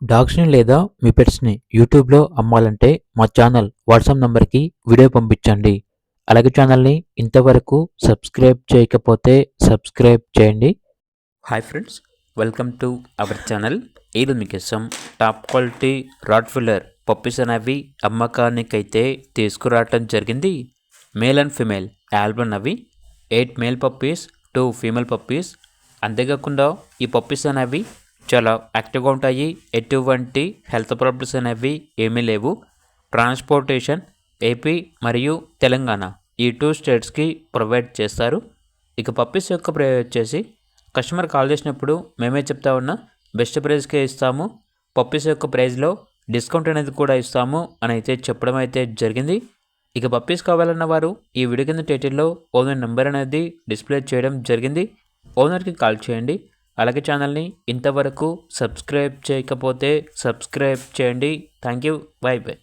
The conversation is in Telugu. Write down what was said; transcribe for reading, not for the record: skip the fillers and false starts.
డాగ్స్‌ని లేదా మీ పెట్స్‌ని యూట్యూబ్‌లో అమ్మాలంటే మా ఛానల్ వాట్సాప్ నంబర్‌కి వీడియో పంపించండి. అలాగే ఛానల్‌ని ఇంతవరకు సబ్స్క్రైబ్ చేయకపోతే సబ్స్క్రైబ్ చేయండి. Hi friends, welcome to our channel. ఈరోజు మీకోసం టాప్ క్వాలిటీ రాట్‌వీలర్ పప్పీస్ అనేవి అమ్మకానికైతే తీసుకురావటం జరిగింది. మేల్ అండ్ ఫీమేల్ ఆల్బమ్ అవి 8 మేల్ పప్పీస్ 2 ఫీమేల్ పప్పీస్. అంతేకాకుండా ఈ పప్పీస్ అనేవి చాలా యాక్టివ్గా ఉంటాయి. ఎటువంటి హెల్త్ ప్రాబ్లమ్స్ అనేవి ఏమీ లేవు. ట్రాన్స్పోర్టేషన్ ఏపీ మరియు తెలంగాణ ఈ 2 స్టేట్స్కి ప్రొవైడ్ చేస్తారు. ఇక పప్పీస్ యొక్క ప్రైస్ వచ్చేసి కస్టమర్ కాల్ చేసినప్పుడు మేమే చెప్తా ఉన్నా బెస్ట్ ప్రైస్కే ఇస్తాము, పప్పీస్ యొక్క ప్రైస్లో డిస్కౌంట్ అనేది కూడా ఇస్తాము అని అయితే చెప్పడం అయితే జరిగింది. ఇక పప్పీస్ కావాలన్న వారు ఈ వీడియో కింద టైటిల్లో ఓనర్ నెంబర్ అనేది డిస్ప్లే చేయడం జరిగింది. ఓనర్కి కాల్ చేయండి. అలాగే ఛానల్ని ఇంతవరకు సబ్స్క్రైబ్ చేయకపోతే సబ్స్క్రైబ్ చేయండి. Thank you. By by.